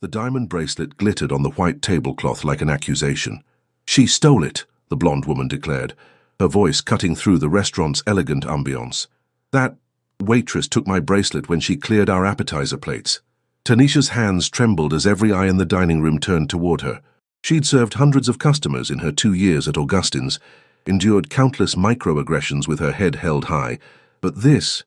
The diamond bracelet glittered on the white tablecloth like an accusation. "She stole it," the blonde woman declared, her voice cutting through the restaurant's elegant ambiance. "That waitress took my bracelet when she cleared our appetizer plates." Tanisha's hands trembled as every eye in the dining room turned toward her. She'd served hundreds of customers in her 2 years at Augustine's, endured countless microaggressions with her head held high, but this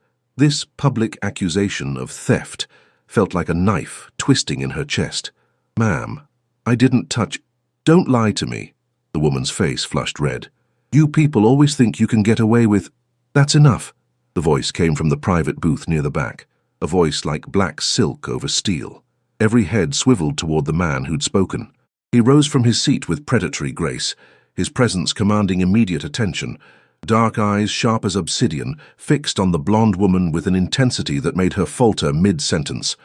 public accusation of theft felt like a knife twisting in her chest. "Ma'am, I didn't touch—" "Don't lie to me." The woman's face flushed red. "You people always think you can get away with—" "That's enough." The voice came from the private booth near the back, a voice like black silk over steel. Every head swiveled toward the man who'd spoken. He rose from his seat with predatory grace, his presence commanding immediate attention, dark eyes sharp as obsidian, fixed on the blonde woman with an intensity that made her falter mid-sentence.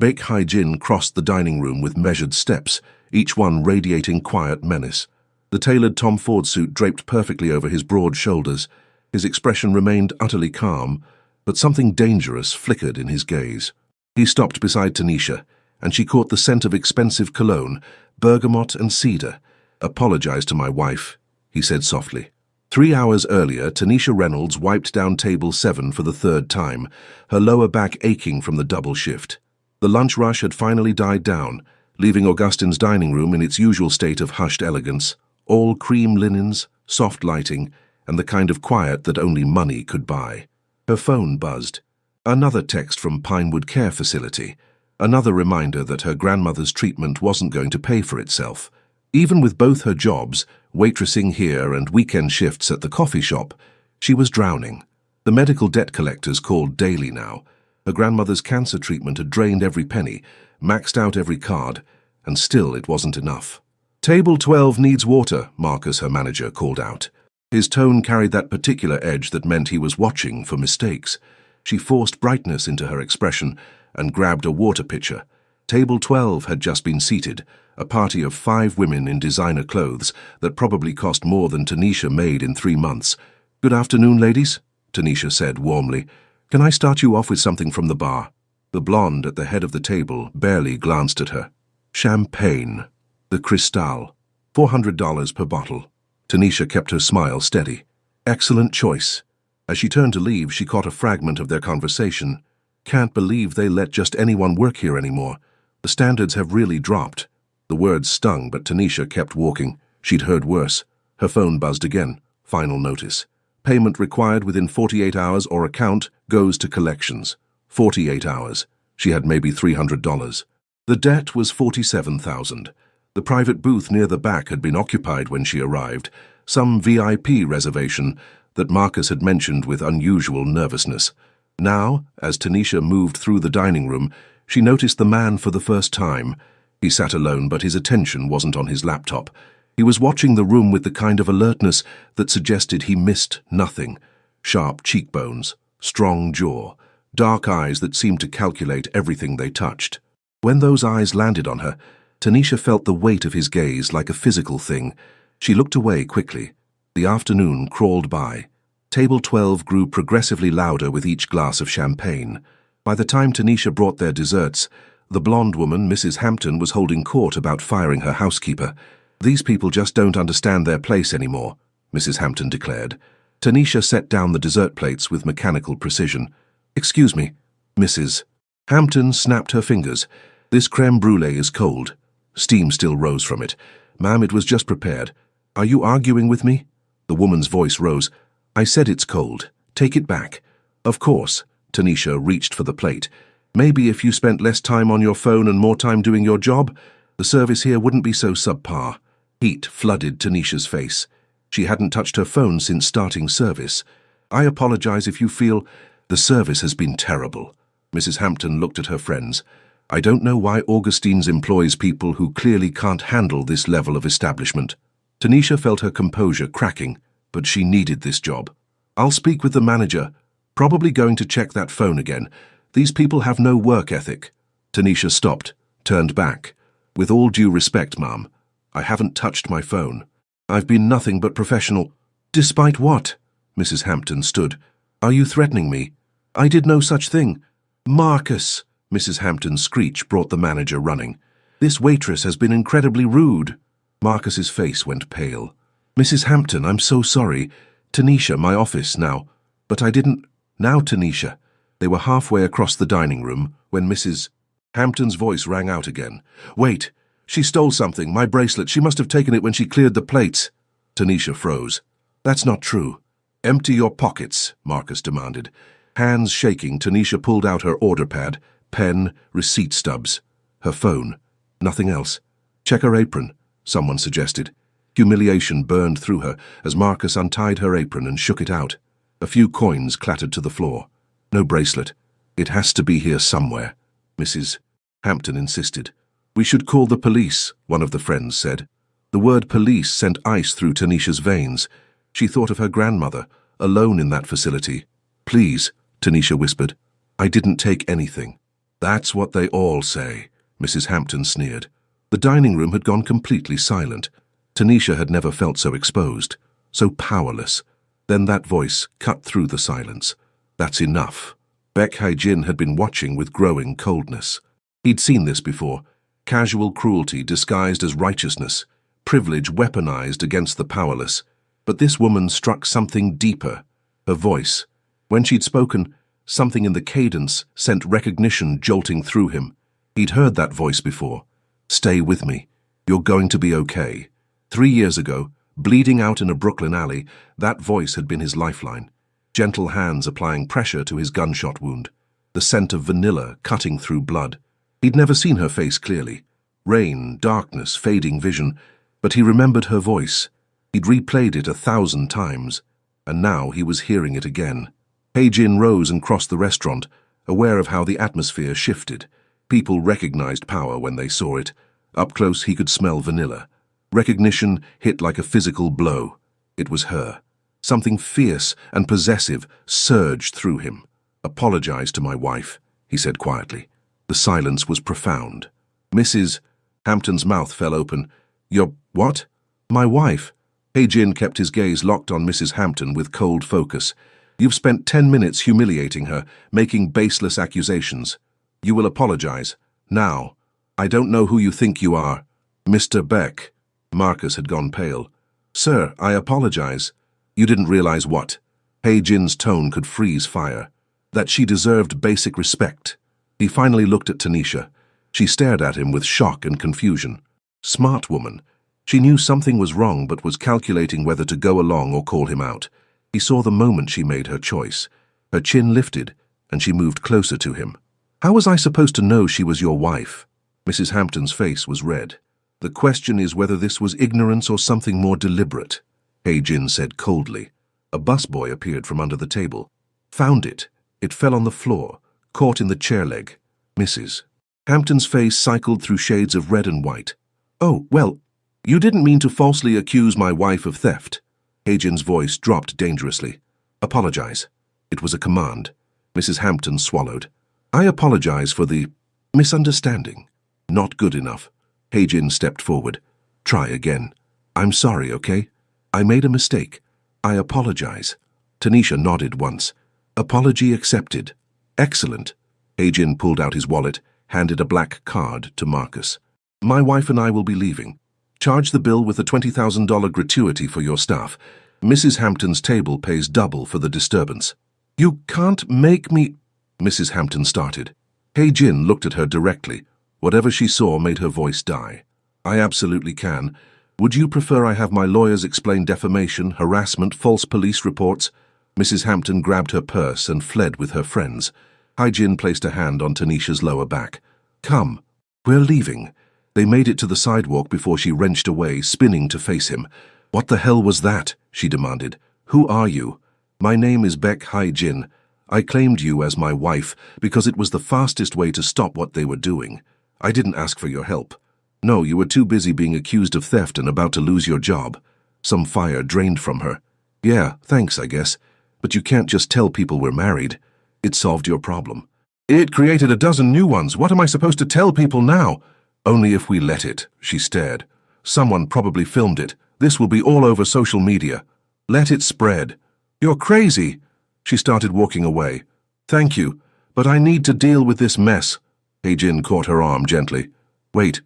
Baek Hai-jin crossed the dining room with measured steps, each one radiating quiet menace. The tailored Tom Ford suit draped perfectly over his broad shoulders. His expression remained utterly calm, but something dangerous flickered in his gaze. He stopped beside Tanisha, and she caught the scent of expensive cologne, bergamot and cedar. "Apologize to my wife," he said softly. 3 hours earlier, Tanisha Reynolds wiped down table 7 for the 3rd time, her lower back aching from the double shift. The lunch rush had finally died down, leaving Augustine's dining room in its usual state of hushed elegance, all cream linens, soft lighting, and the kind of quiet that only money could buy. Her phone buzzed. Another text from Pinewood Care Facility, another reminder that her grandmother's treatment wasn't going to pay for itself. Even with both her jobs, waitressing here and weekend shifts at the coffee shop, she was drowning. The medical debt collectors called daily now. Her grandmother's cancer treatment had drained every penny, maxed out every card, and still it wasn't enough. "Table 12 needs water," Marcus, her manager, called out. His tone carried that particular edge that meant he was watching for mistakes. She forced brightness into her expression and grabbed a water pitcher. Table 12 had just been seated, a party of 5 women in designer clothes that probably cost more than Tanisha made in 3 months. "Good afternoon, ladies," Tanisha said warmly. "Can I start you off with something from the bar?" The blonde at the head of the table barely glanced at her. "Champagne. The Cristal. $400 per bottle." Tanisha kept her smile steady. "Excellent choice." As she turned to leave, she caught a fragment of their conversation. "Can't believe they let just anyone work here anymore. The standards have really dropped." The words stung, but Tanisha kept walking. She'd heard worse. Her phone buzzed again. Final notice. "Payment required within 48 hours or account goes to collections." 48 hours. She had maybe $300. The debt was $47,000. The private booth near the back had been occupied when she arrived, some VIP reservation that Marcus had mentioned with unusual nervousness. Now, as Tanisha moved through the dining room, she noticed the man for the first time. He sat alone, but his attention wasn't on his laptop. He was watching the room with the kind of alertness that suggested he missed nothing. Sharp cheekbones, strong jaw, dark eyes that seemed to calculate everything they touched. When those eyes landed on her, Tanisha felt the weight of his gaze like a physical thing. She looked away quickly. The afternoon crawled by. Table 12 grew progressively louder with each glass of champagne. By the time Tanisha brought their desserts, the blonde woman, Mrs. Hampton, was holding court about firing her housekeeper. "These people just don't understand their place anymore," Mrs. Hampton declared. Tanisha set down the dessert plates with mechanical precision. "Excuse me, Mrs." Hampton snapped her fingers. "This creme brulee is cold." Steam still rose from it. "Ma'am, it was just prepared. Are you arguing with me?" The woman's voice rose. "I said it's cold. Take it back." "Of course." Tanisha reached for the plate. "Maybe if you spent less time on your phone and more time doing your job, the service here wouldn't be so subpar." Heat flooded Tanisha's face. She hadn't touched her phone since starting service. "I apologize if you feel—" "The service has been terrible." Mrs. Hampton looked at her friends. "I don't know why Augustine's employs people who clearly can't handle this level of establishment." Tanisha felt her composure cracking, but she needed this job. "I'll speak with the manager. Probably going to check that phone again. These people have no work ethic." Tanisha stopped, turned back. "With all due respect, ma'am, I haven't touched my phone. I've been nothing but professional." "Despite what?" Mrs. Hampton stood. "Are you threatening me? I did no such thing." "Marcus!" Mrs. Hampton's screech brought the manager running. This waitress has been incredibly rude. Marcus's face went pale. Mrs. Hampton, I'm so sorry. Tanisha, my office now. But I didn't... Now, Tanisha. They were halfway across the dining room when Mrs. Hampton's voice rang out again. Wait, she stole something, my bracelet. She must have taken it when she cleared the plates. Tanisha froze. That's not true. Empty your pockets, Marcus demanded. Hands shaking, Tanisha pulled out her order pad, pen, receipt stubs. Her phone. Nothing else. Check her apron, someone suggested. Humiliation burned through her as Marcus untied her apron and shook it out. A few coins clattered to the floor. No bracelet. It has to be here somewhere, Mrs. Hampton insisted. We should call the police, one of the friends said. The word police sent ice through Tanisha's veins. She thought of her grandmother, alone in that facility. Please, Tanisha whispered. I didn't take anything. That's what they all say, Mrs. Hampton sneered. The dining room had gone completely silent. Tanisha had never felt so exposed, so powerless. Then that voice cut through the silence. That's enough. Baek Hae-jin had been watching with growing coldness. He'd seen this before. Casual cruelty disguised as righteousness, privilege weaponized against the powerless. But this woman struck something deeper. Her voice. When she'd spoken, something in the cadence sent recognition jolting through him. He'd heard that voice before. Stay with me. You're going to be okay. 3 years ago, bleeding out in a Brooklyn alley, that voice had been his lifeline. Gentle hands applying pressure to his gunshot wound. The scent of vanilla cutting through blood. He'd never seen her face clearly. Rain, darkness, fading vision. But he remembered her voice. He'd replayed it 1,000 times. And now he was hearing it again. Hae-jin rose and crossed the restaurant, aware of how the atmosphere shifted. People recognized power when they saw it. Up close he could smell vanilla. Recognition hit like a physical blow. It was her. Something fierce and possessive surged through him. Apologize to my wife, he said quietly. The silence was profound. Mrs. Hampton's mouth fell open. Your what? My wife. Hae-jin kept his gaze locked on Mrs. Hampton with cold focus. You've spent 10 minutes humiliating her, making baseless accusations. You will apologize. Now. I don't know who you think you are. Mr. Beck. Marcus had gone pale. Sir, I apologize. You didn't realize what? Hae-jin's tone could freeze fire. That she deserved basic respect. He finally looked at Tanisha. She stared at him with shock and confusion. Smart woman. She knew something was wrong but was calculating whether to go along or call him out. He saw the moment she made her choice. Her chin lifted, and she moved closer to him. How was I supposed to know she was your wife? Mrs. Hampton's face was red. The question is whether this was ignorance or something more deliberate, Hae-jin said coldly. A busboy appeared from under the table. Found it. It fell on the floor, caught in the chair leg. Mrs. Hampton's face cycled through shades of red and white. Oh, well, you didn't mean to falsely accuse my wife of theft. Hae-jin's voice dropped dangerously. Apologize. It was a command. Mrs. Hampton swallowed. I apologize for the misunderstanding. Not good enough. Hae-jin stepped forward. Try again. I'm sorry, okay? I made a mistake. I apologize. Tanisha nodded once. Apology accepted. Excellent. Hae-jin pulled out his wallet, handed a black card to Marcus. My wife and I will be leaving. Charge the bill with a $20,000 gratuity for your staff. Mrs. Hampton's table pays double for the disturbance. You can't make me... Mrs. Hampton started. Hae-jin looked at her directly. Whatever she saw made her voice die. I absolutely can. Would you prefer I have my lawyers explain defamation, harassment, false police reports? Mrs. Hampton grabbed her purse and fled with her friends. Hae-jin placed a hand on Tanisha's lower back. Come. We're leaving. They made it to the sidewalk before she wrenched away, spinning to face him. What the hell was that? She demanded. Who are you? My name is Baek Hae-jin. I claimed you as my wife because it was the fastest way to stop what they were doing. I didn't ask for your help. No, you were too busy being accused of theft and about to lose your job. Some fire drained from her. Yeah, thanks, I guess. But you can't just tell people we're married. It solved your problem. It created a dozen new ones. What am I supposed to tell people now? Only if we let it, she stared. Someone probably filmed it. This will be all over social media. Let it spread. You're crazy. She started walking away. Thank you, but I need to deal with this mess. Hae-jin caught her arm gently. Wait,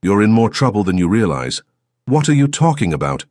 You're in more trouble than you realize. What are you talking about?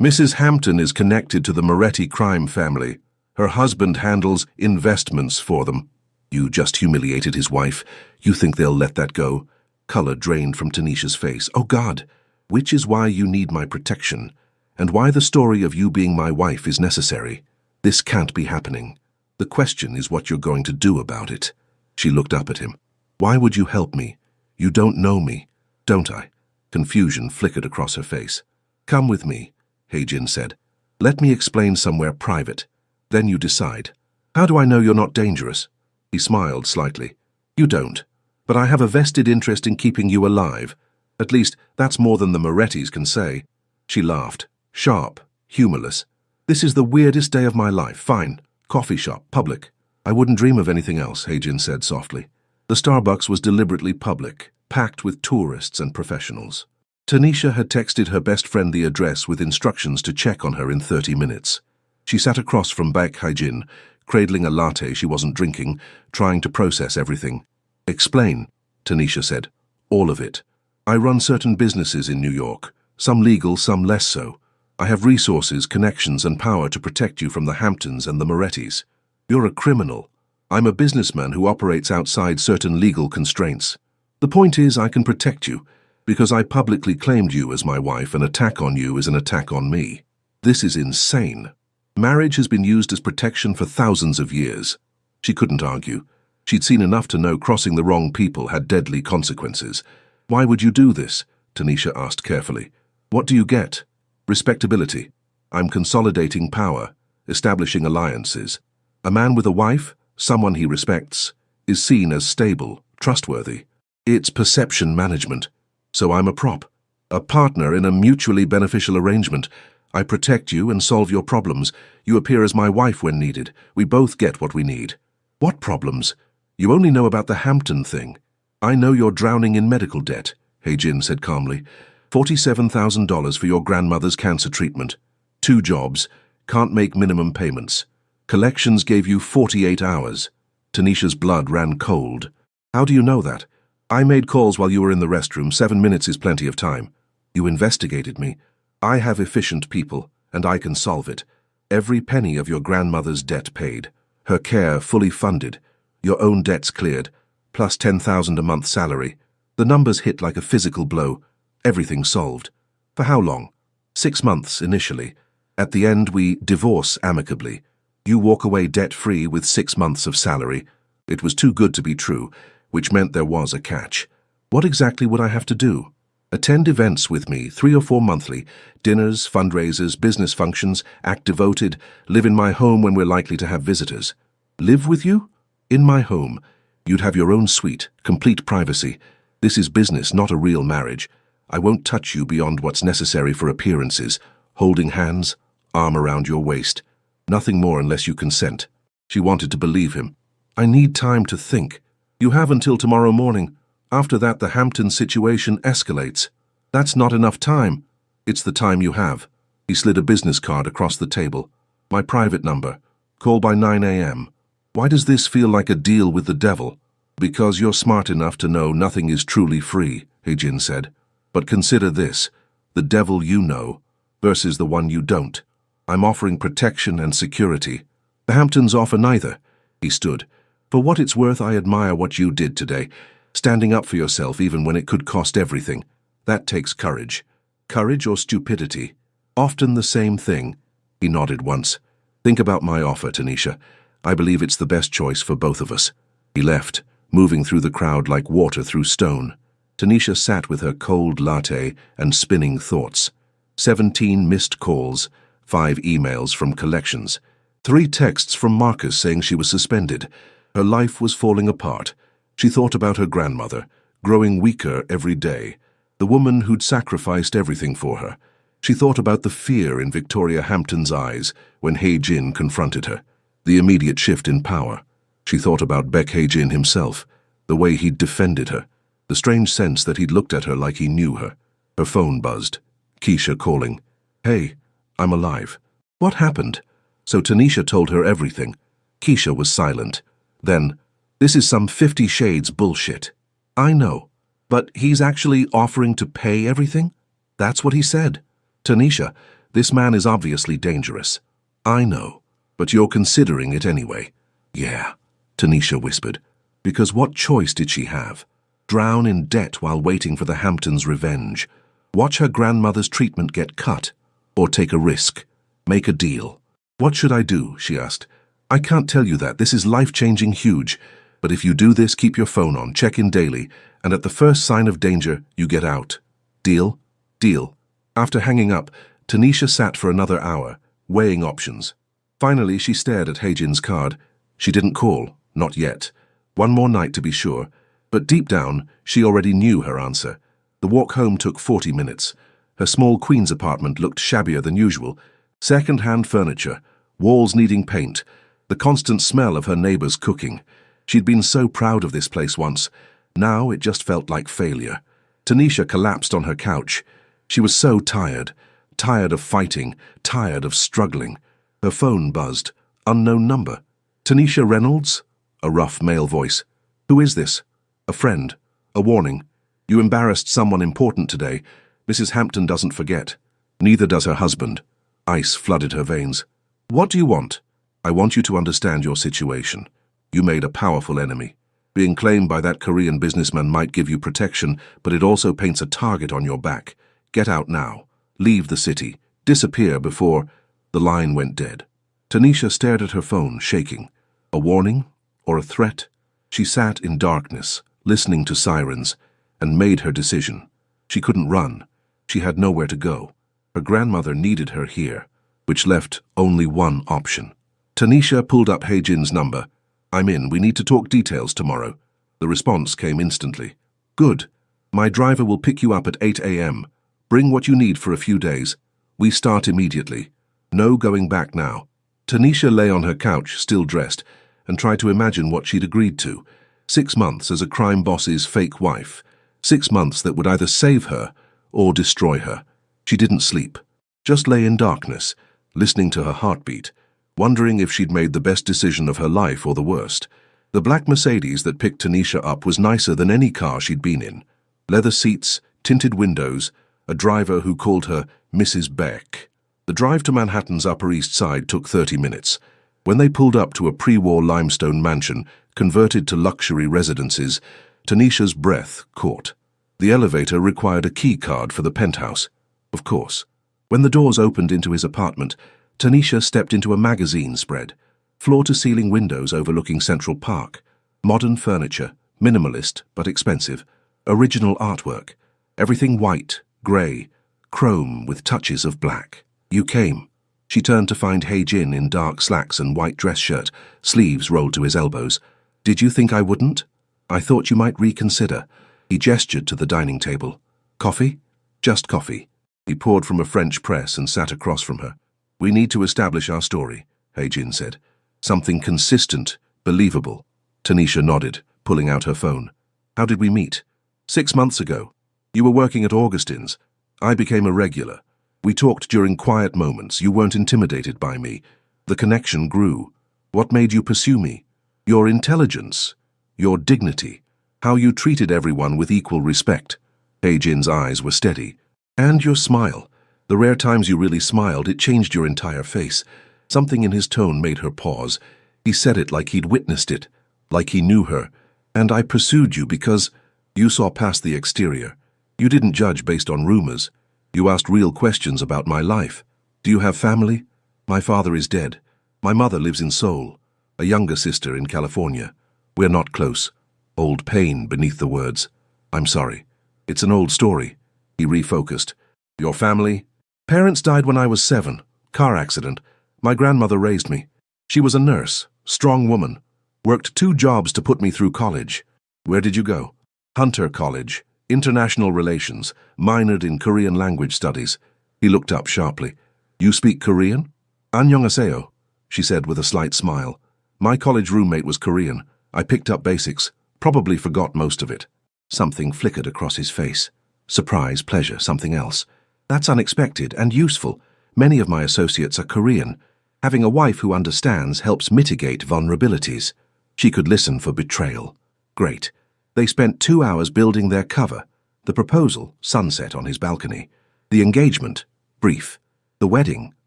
Mrs. Hampton is connected to the Moretti crime family. Her husband handles investments for them. You just humiliated his wife. You think they'll let that go? Color drained from Tanisha's face. Oh God, which is why you need my protection, and why the story of you being my wife is necessary. This can't be happening. The question is what you're going to do about it. She looked up at him. Why would you help me? You don't know me, don't I? Confusion flickered across her face. Come with me, Heijin said. Let me explain somewhere private. Then you decide. How do I know you're not dangerous? He smiled slightly. You don't. But I have a vested interest in keeping you alive. At least, that's more than the Morettis can say. She laughed, sharp, humorless. This is the weirdest day of my life. Fine. Coffee shop, public. I wouldn't dream of anything else, Heijin said softly. The Starbucks was deliberately public, packed with tourists and professionals. Tanisha had texted her best friend the address with instructions to check on her in 30 minutes. She sat across from Baek Hae-jin, cradling a latte she wasn't drinking, trying to process everything. Explain, Tanisha said. All of it. I run certain businesses in New York, some legal, some less so. I have resources, connections, and power to protect you from the Hamptons and the Morettis. You're a criminal. I'm a businessman who operates outside certain legal constraints. The point is, I can protect you, because I publicly claimed you as my wife. An attack on you is an attack on me. This is insane. Marriage has been used as protection for thousands of years. She couldn't argue. She'd seen enough to know crossing the wrong people had deadly consequences. Why would you do this? Tanisha asked carefully. What do you get? Respectability. I'm consolidating power, establishing alliances. A man with a wife, someone he respects, is seen as stable, trustworthy. It's perception management. So I'm a prop, a partner in a mutually beneficial arrangement. I protect you and solve your problems. You appear as my wife when needed. We both get what we need. What problems? You only know about the Hampton thing. I know you're drowning in medical debt, Hae-jin said calmly. $47,000 for your grandmother's cancer treatment. 2 jobs. Can't make minimum payments. Collections gave you 48 hours. Tanisha's blood ran cold. How do you know that? I made calls while you were in the restroom. 7 minutes is plenty of time. You investigated me. I have efficient people, and I can solve it. Every penny of your grandmother's debt paid. Her care fully funded. Your own debts cleared. Plus 10,000 a month salary. The numbers hit like a physical blow. Everything solved. For how long? 6 months initially. At the end, we divorce amicably. You walk away debt-free with 6 months of salary. It was too good to be true, which meant there was a catch. What exactly would I have to do? Attend events with me, 3 or 4 monthly. Dinners, fundraisers, business functions, act devoted, live in my home when we're likely to have visitors. Live with you? In my home. You'd have your own suite, complete privacy. This is business, not a real marriage. I won't touch you beyond what's necessary for appearances. Holding hands, arm around your waist. Nothing more unless you consent. She wanted to believe him. I need time to think. You have until tomorrow morning. After that, the Hampton situation escalates. That's not enough time. It's the time you have. He slid a business card across the table. My private number. Call by 9 a.m. Why does this feel like a deal with the devil? Because you're smart enough to know nothing is truly free, Hae-jin said. But consider this, the devil you know versus the one you don't. I'm offering protection and security. The Hamptons offer neither. He stood. For what it's worth, I admire what you did today, standing up for yourself even when it could cost everything. That takes courage. Courage or stupidity. Often the same thing. He nodded once. Think about my offer, Tanisha. I believe it's the best choice for both of us. He left, moving through the crowd like water through stone. Tanisha sat with her cold latte and spinning thoughts. 17 missed calls, 5 emails from collections, 3 texts from Marcus saying she was suspended. Her life was falling apart. She thought about her grandmother, growing weaker every day, the woman who'd sacrificed everything for her. She thought about the fear in Victoria Hampton's eyes when Hae-jin confronted her, the immediate shift in power. She thought about Baek Hae-jin himself, the way he'd defended her, the strange sense that he'd looked at her like he knew her. Her phone buzzed. Keisha calling. Hey, I'm alive. What happened? So Tanisha told her everything. Keisha was silent. Then, this is some 50 Shades bullshit. I know. But he's actually offering to pay everything? That's what he said. Tanisha, this man is obviously dangerous. I know, but you're considering it anyway. Yeah, Tanisha whispered. Because what choice did she have? Drown in debt while waiting for the Hamptons' revenge? Watch her grandmother's treatment get cut? Or take a risk? Make a deal? What should I do? She asked. I can't tell you that. This is life-changing, huge. But if you do this, keep your phone on, check in daily, and at the first sign of danger, you get out. Deal? Deal. After hanging up, Tanisha sat for another hour, weighing options. Finally, she stared at Heijin's card. She didn't call, not yet. One more night to be sure. But deep down, she already knew her answer. The walk home took 40 minutes. Her small Queen's apartment looked shabbier than usual. Second-hand furniture, walls needing paint, the constant smell of her neighbor's cooking. She'd been so proud of this place once. Now it just felt like failure. Tanisha collapsed on her couch. She was so tired. Tired of fighting, tired of struggling. Her phone buzzed. Unknown number. Tanisha Reynolds? A rough male voice. Who is this? A friend. A warning. You embarrassed someone important today. Mrs. Hampton doesn't forget. Neither does her husband. Ice flooded her veins. What do you want? I want you to understand your situation. You made a powerful enemy. Being claimed by that Korean businessman might give you protection, but it also paints a target on your back. Get out now. Leave the city. Disappear before... The line went dead. Tanisha stared at her phone, shaking. A warning? Or a threat? She sat in darkness, listening to sirens, and made her decision. She couldn't run. She had nowhere to go. Her grandmother needed her here, which left only one option. Tanisha pulled up Heijin's number. I'm in. We need to talk details tomorrow. The response came instantly. Good. My driver will pick you up at 8 a.m. Bring what you need for a few days. We start immediately. No going back now. Tanisha lay on her couch, still dressed, and tried to imagine what she'd agreed to. 6 months as a crime boss's fake wife. 6 months that would either save her or destroy her. She didn't sleep. Just lay in darkness, listening to her heartbeat, wondering if she'd made the best decision of her life or the worst. The black Mercedes that picked Tanisha up was nicer than any car she'd been in. Leather seats, tinted windows, a driver who called her Mrs. Beck. The drive to Manhattan's Upper East Side took 30 minutes. When they pulled up to a pre-war limestone mansion converted to luxury residences, Tanisha's breath caught. The elevator required a key card for the penthouse. Of course. When the doors opened into his apartment, Tanisha stepped into a magazine spread. Floor-to-ceiling windows overlooking Central Park. Modern furniture, minimalist but expensive. Original artwork. Everything white, grey, chrome with touches of black. You came. She turned to find Heijin in dark slacks and white dress shirt, sleeves rolled to his elbows. Did you think I wouldn't? I thought you might reconsider. He gestured to the dining table. Coffee? Just coffee. He poured from a French press and sat across from her. We need to establish our story, Heijin said. Something consistent, believable. Tanisha nodded, pulling out her phone. How did we meet? 6 months ago. You were working at Augustine's. I became a regular. We talked during quiet moments. You weren't intimidated by me. The connection grew. What made you pursue me? Your intelligence. Your dignity. How you treated everyone with equal respect. Heijin's eyes were steady. And your smile. The rare times you really smiled, it changed your entire face. Something in his tone made her pause. He said it like he'd witnessed it, like he knew her. And I pursued you because you saw past the exterior. You didn't judge based on rumors. You asked real questions about my life. Do you have family? My father is dead. My mother lives in Seoul. A younger sister in California. We're not close. Old pain beneath the words. I'm sorry. It's an old story. He refocused. Your family? Parents died when I was 7. Car accident. My grandmother raised me. She was a nurse, strong woman. Worked 2 jobs to put me through college. Where did you go? Hunter College. International Relations, minored in Korean language studies. He looked up sharply. You speak Korean? Annyeonghaseyo, she said with a slight smile. My college roommate was Korean. I picked up basics, probably forgot most of it. Something flickered across his face. Surprise, pleasure, something else. That's unexpected and useful. Many of my associates are Korean. Having a wife who understands helps mitigate vulnerabilities. She could listen for betrayal. Great. They spent 2 hours building their cover. The proposal, sunset on his balcony. The engagement, brief. The wedding,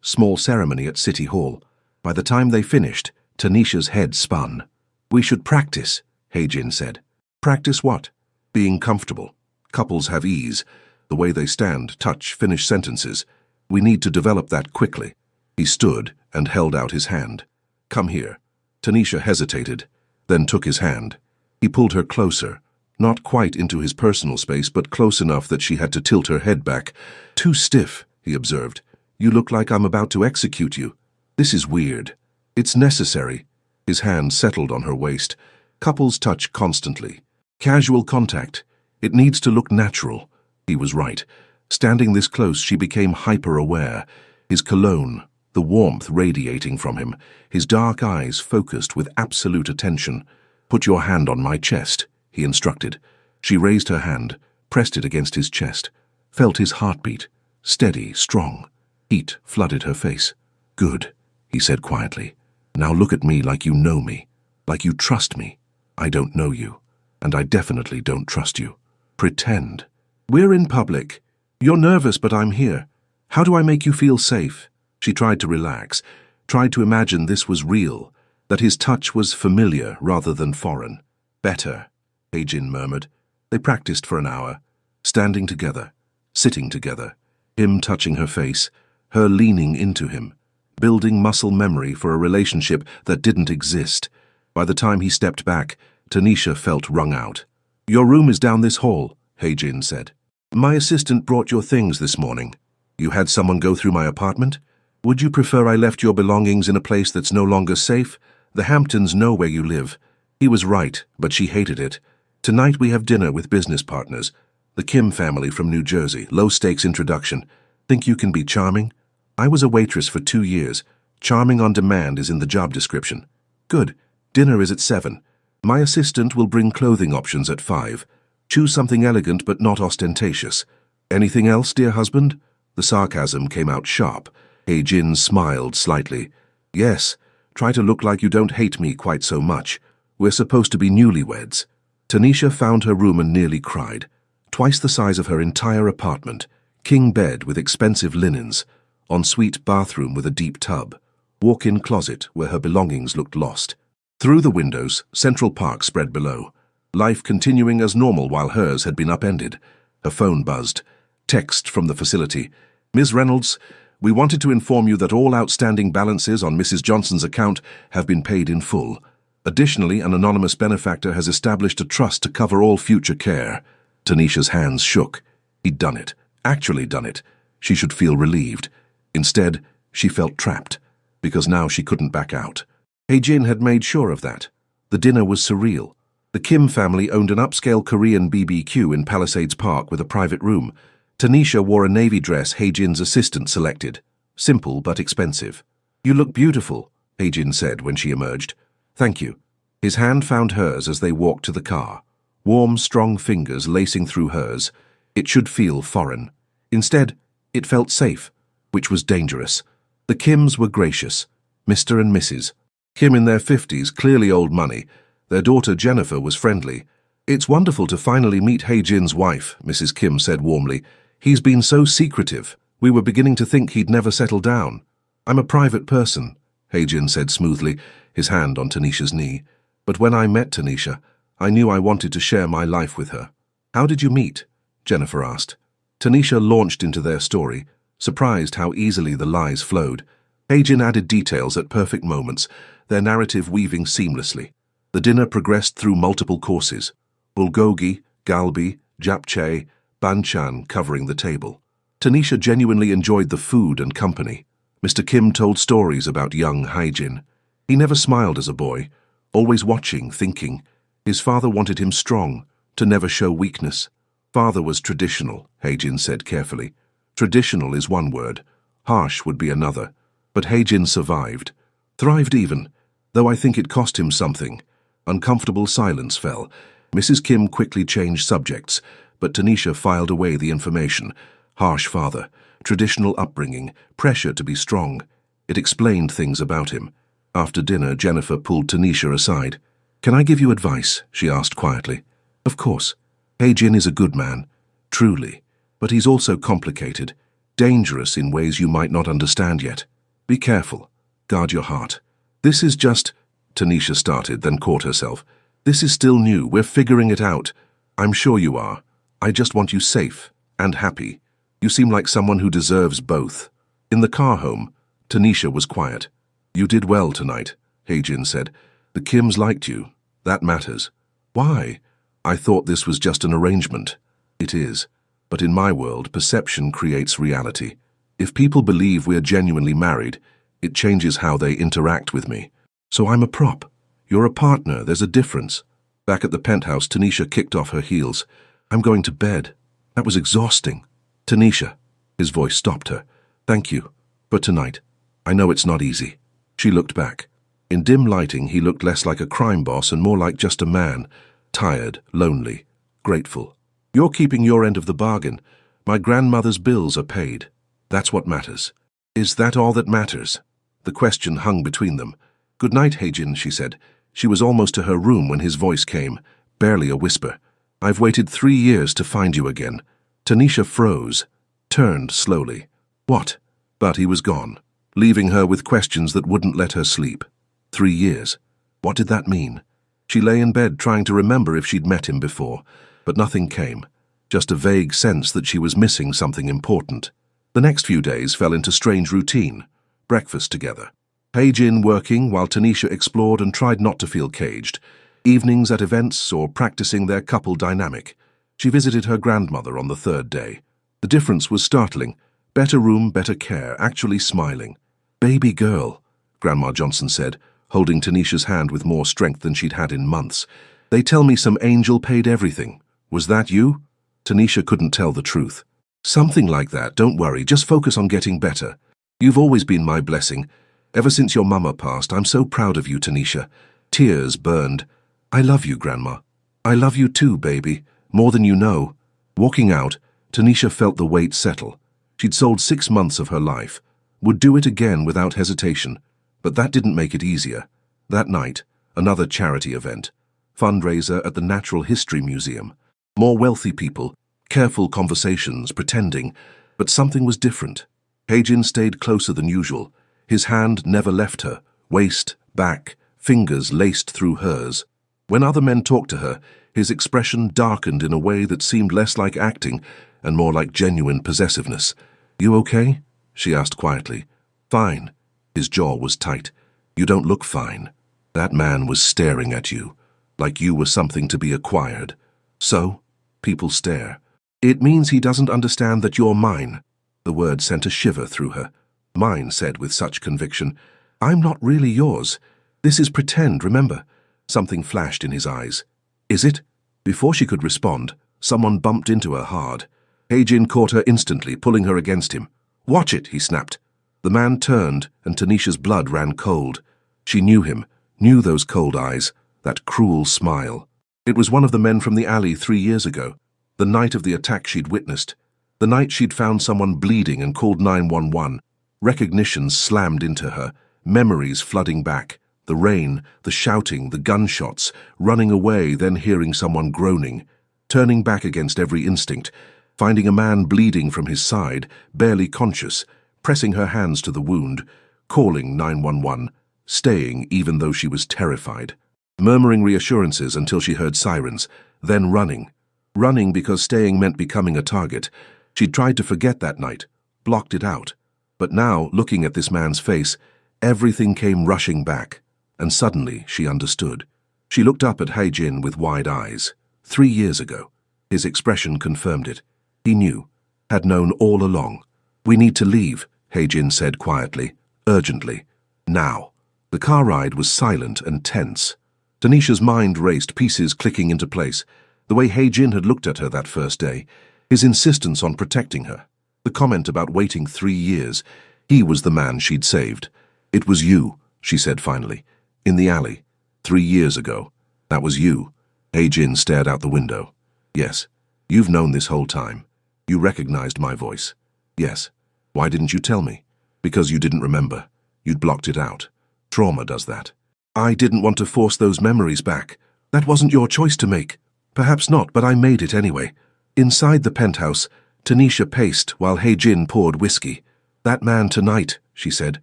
small ceremony at City Hall. By the time they finished, Tanisha's head spun. "We should practice," Heijin said. "Practice what?" "Being comfortable. Couples have ease. The way they stand, touch, finish sentences. We need to develop that quickly." He stood and held out his hand. "Come here." Tanisha hesitated, then took his hand. He pulled her closer, not quite into his personal space, but close enough that she had to tilt her head back. "Too stiff," he observed. "You look like I'm about to execute you. This is weird." "It's necessary." His hand settled on her waist. "Couples touch constantly. Casual contact. It needs to look natural." He was right. Standing this close, she became hyper-aware. His cologne, the warmth radiating from him, his dark eyes focused with absolute attention. "Put your hand on my chest," he instructed. She raised her hand, pressed it against his chest, felt his heartbeat, steady, strong. Heat flooded her face. "Good," he said quietly. "Now look at me like you know me, like you trust me. I don't know you, and I definitely don't trust you. Pretend. We're in public. You're nervous, but I'm here. How do I make you feel safe?" She tried to relax, tried to imagine this was real, that his touch was familiar rather than foreign. "Better," Heijin murmured. They practiced for an hour, standing together, sitting together, him touching her face, her leaning into him, building muscle memory for a relationship that didn't exist. By the time he stepped back, Tanisha felt wrung out. "Your room is down this hall," Heijin said. "My assistant brought your things this morning. You had someone go through my apartment? Would you prefer I left your belongings in a place that's no longer safe? The Hamptons know where you live." He was right, but she hated it. "Tonight we have dinner with business partners. The Kim family from New Jersey, low-stakes introduction. Think you can be charming? I was a waitress for 2 years. Charming on demand is in the job description." "Good. Dinner is at 7. My assistant will bring clothing options at 5. Choose something elegant but not ostentatious. Anything else, dear husband?" The sarcasm came out sharp. Heijin smiled slightly. "Yes, try to look like you don't hate me quite so much. We're supposed to be newlyweds." Tanisha found her room and nearly cried. Twice the size of her entire apartment. King bed with expensive linens. Ensuite bathroom with a deep tub. Walk-in closet where her belongings looked lost. Through the windows, Central Park spread below. Life continuing as normal while hers had been upended. Her phone buzzed. Text from the facility. "Ms. Reynolds, we wanted to inform you that all outstanding balances on Mrs. Johnson's account have been paid in full. Additionally, an anonymous benefactor has established a trust to cover all future care." Tanisha's hands shook. He'd done it. Actually done it. She should feel relieved. Instead, she felt trapped, because now she couldn't back out. Heijin had made sure of that. The dinner was surreal. The Kim family owned an upscale Korean BBQ in Palisades Park with a private room. Tanisha wore a navy dress Heijin's assistant selected. Simple but expensive. "You look beautiful," Heijin said when she emerged. "Thank you." His hand found hers as they walked to the car. Warm, strong fingers lacing through hers. It should feel foreign. Instead, it felt safe, which was dangerous. The Kims were gracious. Mr. and Mrs. Kim in their 50s, clearly old money. Their daughter Jennifer was friendly. "It's wonderful to finally meet Heijin's wife," Mrs. Kim said warmly. "He's been so secretive. We were beginning to think he'd never settle down." "I'm a private person," Heijin said smoothly, his hand on Tanisha's knee. "But when I met Tanisha, I knew I wanted to share my life with her." "How did you meet?" Jennifer asked. Tanisha launched into their story, surprised how easily the lies flowed. Heijin added details at perfect moments, their narrative weaving seamlessly. The dinner progressed through multiple courses. Bulgogi, galbi, japchae, banchan covering the table. Tanisha genuinely enjoyed the food and company. Mr. Kim told stories about young Heijin. He never smiled as a boy, always watching, thinking. His father wanted him strong, to never show weakness. Father was traditional, Heijin said carefully. Traditional is one word. Harsh would be another. But Heijin survived. Thrived even, though I think it cost him something. Uncomfortable silence fell. Mrs. Kim quickly changed subjects, but Tanisha filed away the information. Harsh father, traditional upbringing, pressure to be strong. It explained things about him. After dinner, Jennifer pulled Tanisha aside. "Can I give you advice?" she asked quietly. Of course, Hei-jin is a good man, truly, but he's also complicated, dangerous in ways you might not understand yet. Be careful. Guard your heart. This is just... Tanisha started, then caught herself. This is still new. We're figuring it out. I'm sure you are. I just want you safe and happy. You seem like someone who deserves both. In the car home, Tanisha was quiet. You did well tonight, Hei-jin said. The Kims liked you. That matters. Why? I thought this was just an arrangement. It is. But in my world, perception creates reality. If people believe we're genuinely married, it changes how they interact with me. So I'm a prop. You're a partner. There's a difference. Back at the penthouse, Tanisha kicked off her heels. I'm going to bed. That was exhausting. Tanisha. His voice stopped her. Thank you. For tonight. I know it's not easy. She looked back. In dim lighting, he looked less like a crime boss and more like just a man. Tired, lonely, grateful. You're keeping your end of the bargain. My grandmother's bills are paid. That's what matters. Is that all that matters? The question hung between them. Good night, Hei-jin, she said. She was almost to her room when his voice came, barely a whisper. I've waited 3 years to find you again. Tanisha froze, turned slowly. What? But he was gone, leaving her with questions that wouldn't let her sleep. 3 years. What did that mean? She lay in bed trying to remember if she'd met him before, but nothing came, just a vague sense that she was missing something important. The next few days fell into strange routine. Breakfast together. Hei-jin working while Tanisha explored and tried not to feel caged. Evenings at events or practicing their couple dynamic. She visited her grandmother on the 3rd day. The difference was startling. Better room, better care, actually smiling. Baby girl, Grandma Johnson said, holding Tanisha's hand with more strength than she'd had in months. They tell me some angel paid everything. Was that you? Tanisha couldn't tell the truth. Something like that, don't worry, just focus on getting better. You've always been my blessing. Ever since your mama passed, I'm so proud of you, Tanisha. Tears burned. I love you, Grandma. I love you too, baby. More than you know. Walking out, Tanisha felt the weight settle. She'd sold 6 months of her life. Would do it again without hesitation. But that didn't make it easier. That night, another charity event. Fundraiser at the Natural History Museum. More wealthy people, careful conversations, pretending. But something was different. Hei-jin stayed closer than usual. His hand never left her, waist, back, fingers laced through hers. When other men talked to her, his expression darkened in a way that seemed less like acting and more like genuine possessiveness. You okay? She asked quietly. Fine. His jaw was tight. You don't look fine. That man was staring at you, like you were something to be acquired. So, people stare. It means he doesn't understand that you're mine. The word sent a shiver through her. Mine, said with such conviction. I'm not really yours. This is pretend, remember? Something flashed in his eyes. Is it? Before she could respond, someone bumped into her hard. Hei-jin caught her instantly, pulling her against him. Watch it, he snapped. The man turned, and Tanisha's blood ran cold. She knew him, knew those cold eyes, that cruel smile. It was one of the men from the alley 3 years ago, the night of the attack she'd witnessed, the night she'd found someone bleeding and called 911. Recognition slammed into her, memories flooding back, the rain, the shouting, the gunshots, running away, then hearing someone groaning, turning back against every instinct, finding a man bleeding from his side, barely conscious, pressing her hands to the wound, calling 911, staying even though she was terrified, murmuring reassurances until she heard sirens, then running. Running because staying meant becoming a target. She'd tried to forget that night, blocked it out. But now, looking at this man's face, everything came rushing back, and suddenly she understood. She looked up at Hei-jin with wide eyes. 3 years ago. His expression confirmed it. He knew, had known all along. We need to leave, Hei-jin said quietly, urgently. Now. The car ride was silent and tense. Tanisha's mind raced, pieces clicking into place. The way Hei-jin had looked at her that first day, his insistence on protecting her. The comment about waiting 3 years. He was the man she'd saved. It was you, she said finally. In the alley. 3 years ago. That was you. Hei-jin stared out the window. Yes. You've known this whole time. You recognized my voice. Yes. Why didn't you tell me? Because you didn't remember. You'd blocked it out. Trauma does that. I didn't want to force those memories back. That wasn't your choice to make. Perhaps not, but I made it anyway. Inside the penthouse, Tanisha paced while Hei-jin poured whiskey. "That man tonight," she said.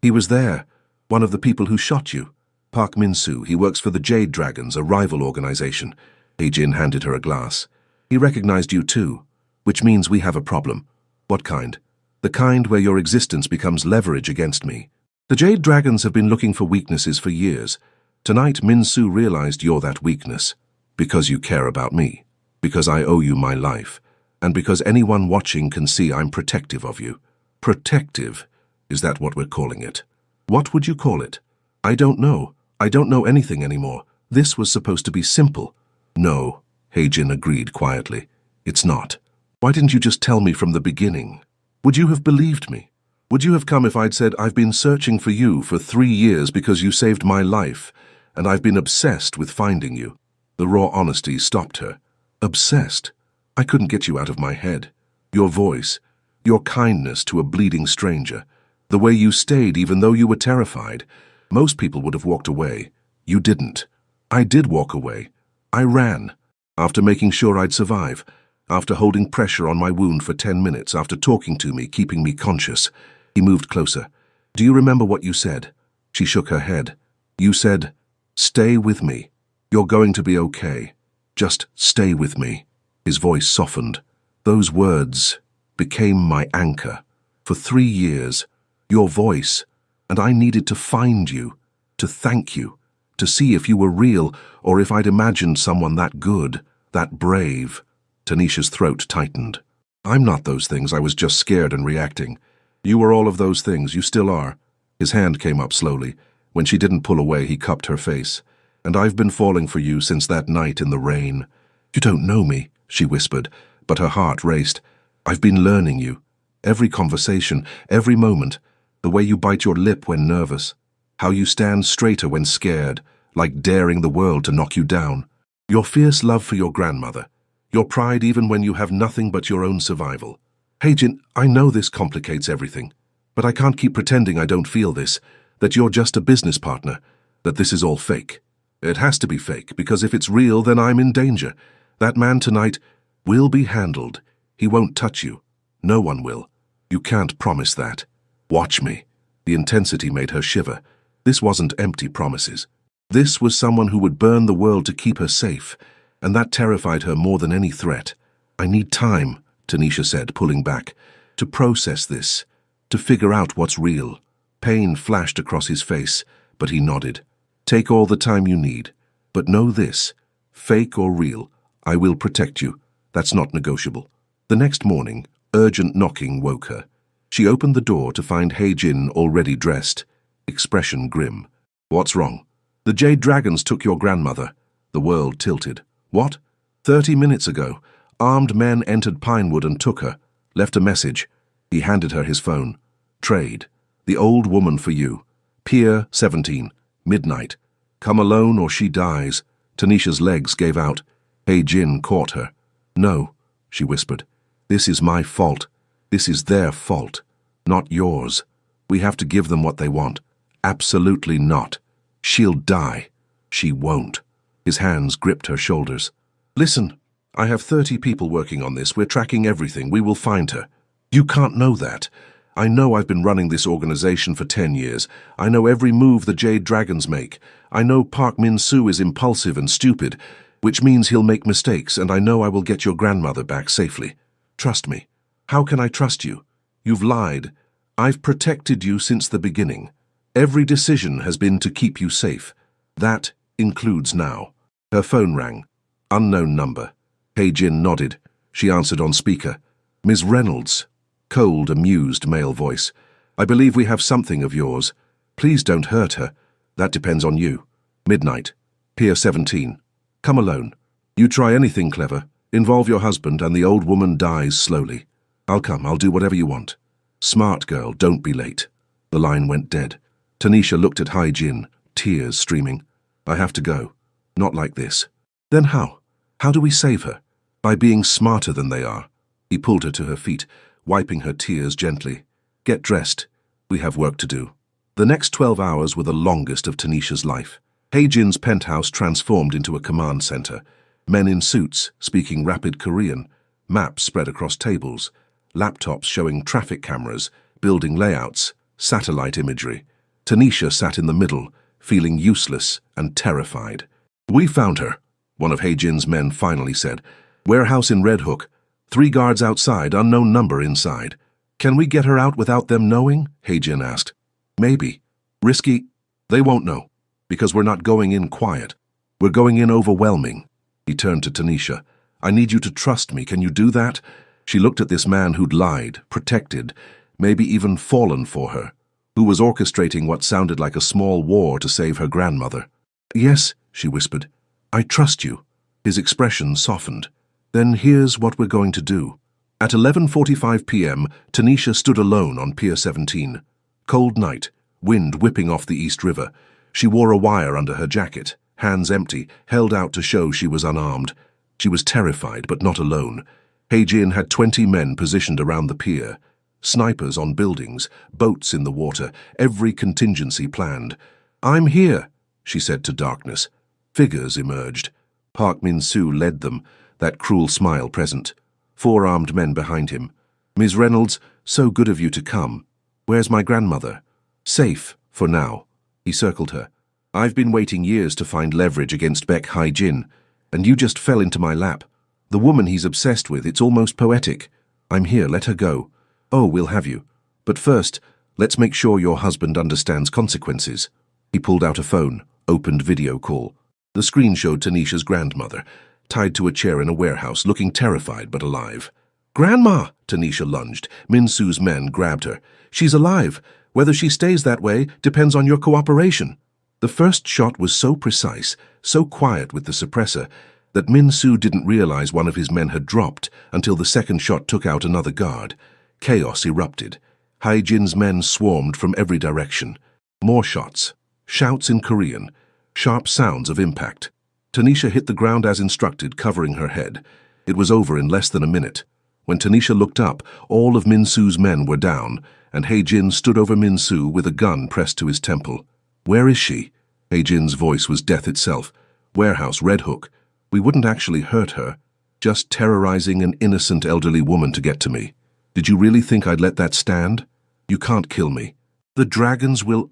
"He was there. One of the people who shot you. Park Min-soo. He works for the Jade Dragons, a rival organization." Hei-jin handed her a glass. "He recognized you too, which means we have a problem." "What kind?" "The kind where your existence becomes leverage against me. The Jade Dragons have been looking for weaknesses for years. Tonight, Min-soo realized you're that weakness. Because you care about me. Because I owe you my life. And because anyone watching can see I'm protective of you." "Protective? Is that what we're calling it?" "What would you call it?" "I don't know. I don't know anything anymore. This was supposed to be simple." "No," Hei-jin agreed quietly. "It's not. Why didn't you just tell me from the beginning? Would you have believed me? Would you have come if I'd said, 'I've been searching for you for 3 years because you saved my life, and I've been obsessed with finding you'?" The raw honesty stopped her. "Obsessed? I couldn't get you out of my head. Your voice, your kindness to a bleeding stranger, the way you stayed even though you were terrified. Most people would have walked away. You didn't. I did walk away. I ran. After making sure I'd survive. After holding pressure on my wound for 10 minutes. After talking to me, keeping me conscious." He moved closer. "Do you remember what you said?" She shook her head. "You said, 'Stay with me. You're going to be okay. Just stay with me.'" His voice softened. "Those words became my anchor. For 3 years, your voice, and I needed to find you, to thank you, to see if you were real or if I'd imagined someone that good, that brave." Tanisha's throat tightened. "I'm not those things. I was just scared and reacting. You were all of those things. You still are." His hand came up slowly. When she didn't pull away, he cupped her face. "And I've been falling for you since that night in the rain." "You don't know me," she whispered, but her heart raced. "I've been learning you. Every conversation, every moment. The way you bite your lip when nervous. How you stand straighter when scared, like daring the world to knock you down. Your fierce love for your grandmother. Your pride even when you have nothing but your own survival. Hei-jin, I know this complicates everything, but I can't keep pretending I don't feel this, that you're just a business partner, that this is all fake. It has to be fake, because if it's real, then I'm in danger. That man tonight will be handled. He won't touch you. No one will. You can't promise that. Watch me." The intensity made her shiver. This wasn't empty promises. This was someone who would burn the world to keep her safe, and that terrified her more than any threat. "I need time," Tanisha said, pulling back, "to process this, to figure out what's real." Pain flashed across his face, but he nodded. "Take all the time you need. But know this, fake or real, I will protect you. That's not negotiable." The next morning, urgent knocking woke her. She opened the door to find Hei-jin already dressed, expression grim. "What's wrong?" "The Jade Dragons took your grandmother." The world tilted. "What?" 30 minutes ago, armed men entered Pinewood and took her. Left a message. He handed her his phone. "Trade. The old woman for you. Pier 17. Midnight. Come alone or she dies." Tanisha's legs gave out. Hei-jin caught her. "No," she whispered. "This is my fault. This is their fault. Not yours. We have to give them what they want. Absolutely not. She'll die." "She won't." His hands gripped her shoulders. "Listen, I have 30 people working on this. We're tracking everything. We will find her." "You can't know that. I know I've been running this organization for 10 years. I know every move the Jade Dragons make. I know Park Min-soo is impulsive and stupid, which means he'll make mistakes, and I know I will get your grandmother back safely. Trust me." "How can I trust you? You've lied. I've protected you since the beginning. Every decision has been to keep you safe. That includes now." Her phone rang. Unknown number. Hei-jin nodded. She answered on speaker. "Ms. Reynolds." Cold, amused male voice. "I believe we have something of yours. Please don't hurt her. That depends on you. Midnight. Pier 17. Come alone. You try anything clever. Involve your husband and the old woman dies slowly. I'll come. I'll do whatever you want. Smart girl, don't be late." The line went dead. Tanisha looked at Hei-jin, tears streaming. "I have to go. Not like this." "Then how? How do we save her?" "By being smarter than they are." He pulled her to her feet, wiping her tears gently. "Get dressed. We have work to do." The next 12 hours were the longest of Tanisha's life. Hei-jin's penthouse transformed into a command center. Men in suits, speaking rapid Korean, maps spread across tables, laptops showing traffic cameras, building layouts, satellite imagery. Tanisha sat in the middle, feeling useless and terrified. "We found her," one of Hae-jin's men finally said. "Warehouse in Red Hook. 3 guards outside, unknown number inside." "Can we get her out without them knowing?" Hae-jin asked. "Maybe. Risky? They won't know, because we're not going in quiet. We're going in overwhelming." He turned to Tanisha. "I need you to trust me. Can you do that?" She looked at this man who'd lied, protected, maybe even fallen for her, who was orchestrating what sounded like a small war to save her grandmother. "Yes," she whispered. "I trust you." His expression softened. "Then here's what we're going to do." At 11:45 p.m., Tanisha stood alone on Pier 17. Cold night, wind whipping off the East River. She wore a wire under her jacket, hands empty, held out to show she was unarmed. She was terrified, but not alone. Hae-jin had 20 men positioned around the pier. Snipers on buildings, boats in the water, every contingency planned. "I'm here," she said to darkness. Figures emerged. Park Min-soo led them, that cruel smile present. 4 armed men behind him. "Ms. Reynolds, so good of you to come. Where's my grandmother?" "Safe, for now." He circled her. "I've been waiting years to find leverage against Baek Hae-jin, and you just fell into my lap. The woman he's obsessed with, it's almost poetic. I'm here, let her go. Oh, we'll have you. But first, let's make sure your husband understands consequences." He pulled out a phone, opened video call. The screen showed Tanisha's grandmother, tied to a chair in a warehouse, looking terrified but alive. "Grandma!" Tanisha lunged. Min-soo's men grabbed her. "She's alive. Whether she stays that way depends on your cooperation." The first shot was so precise, so quiet with the suppressor, that Min-soo didn't realize one of his men had dropped until the second shot took out another guard. Chaos erupted. Hae-jin's men swarmed from every direction. More shots. Shouts in Korean. Sharp sounds of impact. Tanisha hit the ground as instructed, covering her head. It was over in less than a minute. When Tanisha looked up, all of Min-soo's men were down, and Hae-jin stood over Min-soo with a gun pressed to his temple. "Where is she?" Hae-jin's voice was death itself. "Warehouse, Red Hook. We wouldn't actually hurt her, just terrorizing an innocent elderly woman to get to me. Did you really think I'd let that stand? You can't kill me. The dragons will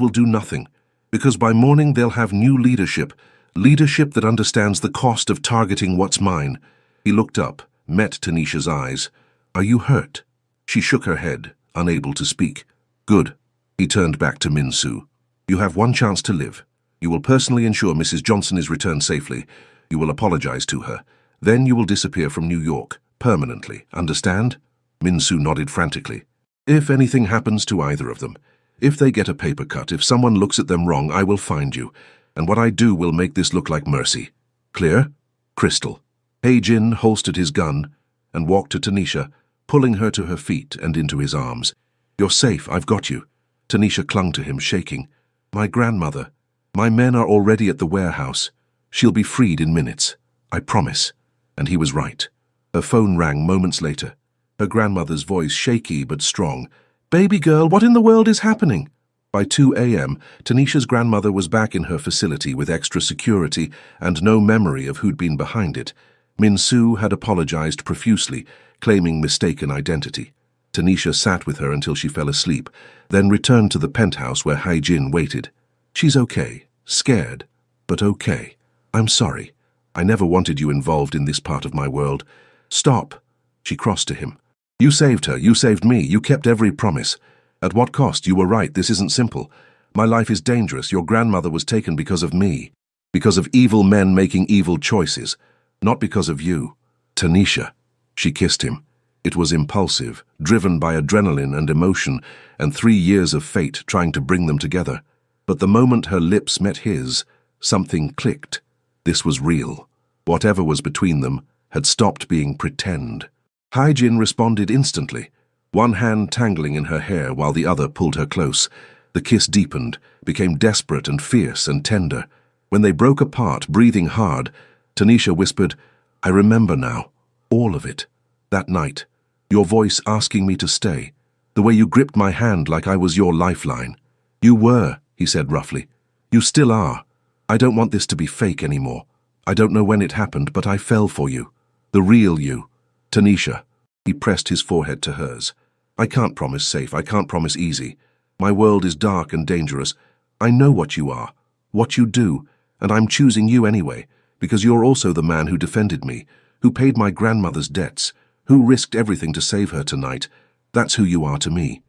do nothing, because by morning they'll have new leadership that understands the cost of targeting what's mine." He looked up, met Tanisha's eyes. "Are you hurt?" She shook her head, unable to speak. "Good." He turned back to Min-soo. "You have one chance to live. You will personally ensure Mrs. Johnson is returned safely. You will apologize to her. Then you will disappear from New York, permanently. Understand?" Min-soo nodded frantically. "If anything happens to either of them, if they get a paper cut, if someone looks at them wrong, I will find you. And what I do will make this look like mercy. Clear?" Crystal. Hae-jin holstered his gun and walked to Tanisha, pulling her to her feet and into his arms. "You're safe, I've got you." Tanisha clung to him, shaking. "My grandmother. My men are already at the warehouse. She'll be freed in minutes. I promise." And he was right. Her phone rang moments later. Her grandmother's voice shaky but strong. "Baby girl, what in the world is happening?" By 2 a.m., Tanisha's grandmother was back in her facility with extra security and no memory of who'd been behind it. Min-soo had apologized profusely, claiming mistaken identity. Tanisha sat with her until she fell asleep, then returned to the penthouse where Hae-jin waited. "She's okay. Scared, but okay. I'm sorry. I never wanted you involved in this part of my world." "Stop." She crossed to him. "You saved her. You saved me. You kept every promise. At what cost? You were right. This isn't simple. My life is dangerous. Your grandmother was taken because of me. Because of evil men making evil choices. Not because of you." "Tanisha." She kissed him. It was impulsive, driven by adrenaline and emotion, and 3 years of fate trying to bring them together. But the moment her lips met his, something clicked. This was real. Whatever was between them had stopped being pretend. Hae-jin responded instantly, one hand tangling in her hair while the other pulled her close. The kiss deepened, became desperate and fierce and tender. When they broke apart, breathing hard, Tanisha whispered, "I remember now. All of it. That night. Your voice asking me to stay. The way you gripped my hand like I was your lifeline." "You were," he said roughly. "You still are. I don't want this to be fake anymore. I don't know when it happened, but I fell for you. The real you. Tanisha. He pressed his forehead to hers. I can't promise safe, I can't promise easy. My world is dark and dangerous. I know what you are, what you do, and I'm choosing you anyway, because you're also the man who defended me, who paid my grandmother's debts, who risked everything to save her tonight. That's who you are to me.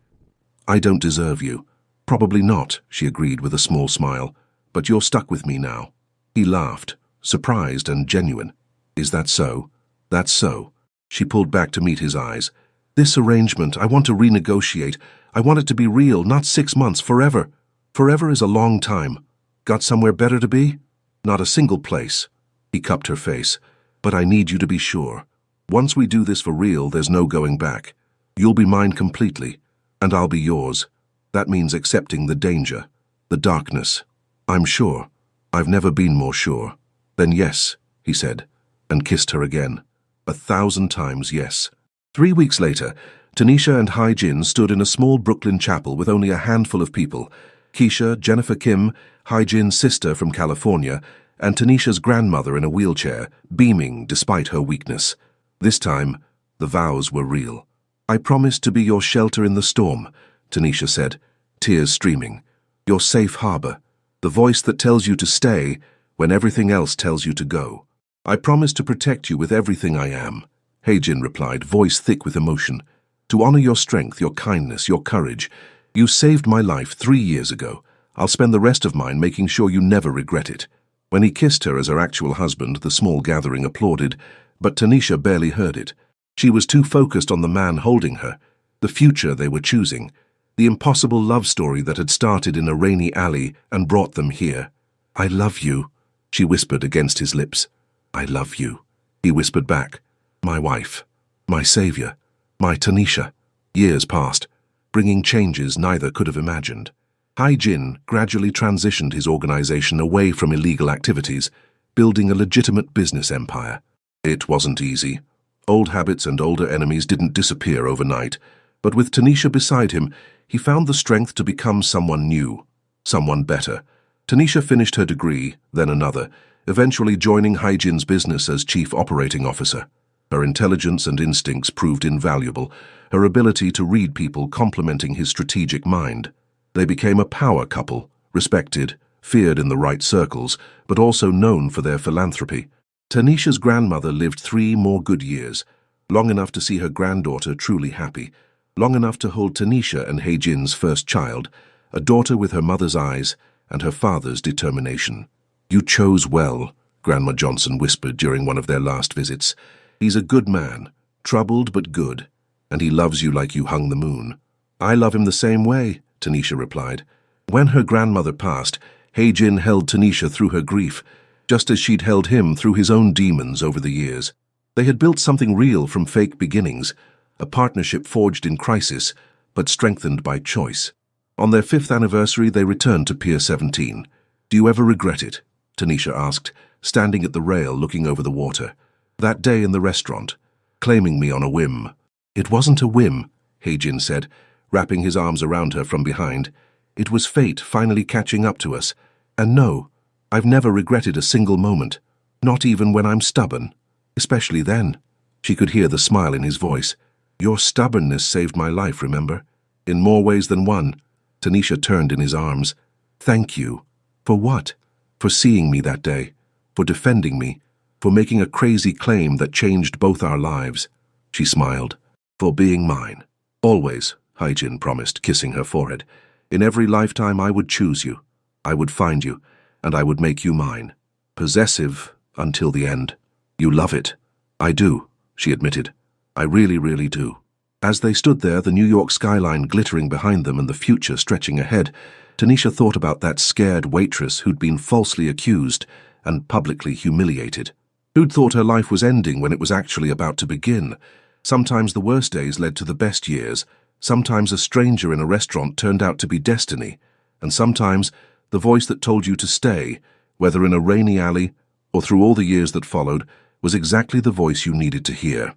I don't deserve you. Probably not, she agreed with a small smile, but you're stuck with me now. He laughed, surprised and genuine. Is that so? That's so. She pulled back to meet his eyes. This arrangement, I want to renegotiate. I want it to be real, not 6 months, forever. Forever is a long time. Got somewhere better to be? Not a single place. He cupped her face. But I need you to be sure. Once we do this for real, there's no going back. You'll be mine completely, and I'll be yours. That means accepting the danger, the darkness. I'm sure. I've never been more sure. Then yes, he said, and kissed her again. 1,000 times yes. 3 weeks later, Tanisha and Hai-Jin stood in a small Brooklyn chapel with only a handful of people. Keisha, Jennifer Kim, Hai-Jin's sister from California, and Tanisha's grandmother in a wheelchair, beaming despite her weakness. This time, the vows were real. I promise to be your shelter in the storm, Tanisha said, tears streaming. Your safe harbor, the voice that tells you to stay when everything else tells you to go. I promise to protect you with everything I am, Hai-Jin replied, voice thick with emotion. To honor your strength, your kindness, your courage. You saved my life 3 years ago. I'll spend the rest of mine making sure you never regret it. When he kissed her as her actual husband, the small gathering applauded, but Tanisha barely heard it. She was too focused on the man holding her, the future they were choosing, the impossible love story that had started in a rainy alley and brought them here. I love you, she whispered against his lips. I love you, he whispered back. My wife, my savior, my Tanisha. Years passed, bringing changes neither could have imagined. Hai-Jin gradually transitioned his organization away from illegal activities, building a legitimate business empire. It wasn't easy. Old habits and older enemies didn't disappear overnight, but with Tanisha beside him, he found the strength to become someone new, someone better. Tanisha finished her degree, then another, eventually joining Hai-Jin's business as chief operating officer. Her intelligence and instincts proved invaluable, her ability to read people complementing his strategic mind. They became a power couple, respected, feared in the right circles, but also known for their philanthropy. Tanisha's grandmother lived 3 more good years, long enough to see her granddaughter truly happy, long enough to hold Tanisha and Hai-Jin's first child, a daughter with her mother's eyes and her father's determination. You chose well, Grandma Johnson whispered during one of their last visits. He's a good man, troubled but good, and he loves you like you hung the moon. I love him the same way, Tanisha replied. When her grandmother passed, Hai-Jin held Tanisha through her grief, just as she'd held him through his own demons over the years. They had built something real from fake beginnings, a partnership forged in crisis, but strengthened by choice. On their 5th anniversary, they returned to Pier 17. Do you ever regret it? Tanisha asked, standing at the rail looking over the water. That day in the restaurant, claiming me on a whim. It wasn't a whim, Hai-Jin said, wrapping his arms around her from behind. It was fate finally catching up to us. And no, I've never regretted a single moment, not even when I'm stubborn. Especially then. She could hear the smile in his voice. Your stubbornness saved my life, remember? In more ways than one. Tanisha turned in his arms. Thank you. For what? For seeing me that day. For defending me. For making a crazy claim that changed both our lives. She smiled. For being mine. Always, Hai-Jin promised, kissing her forehead. In every lifetime I would choose you. I would find you, and I would make you mine. Possessive until the end. You love it. I do, she admitted. I really, really do. As they stood there, the New York skyline glittering behind them and the future stretching ahead, Tanisha thought about that scared waitress who'd been falsely accused and publicly humiliated. Who'd thought her life was ending when it was actually about to begin. Sometimes the worst days led to the best years. Sometimes a stranger in a restaurant turned out to be destiny. And sometimes the voice that told you to stay, whether in a rainy alley or through all the years that followed, was exactly the voice you needed to hear.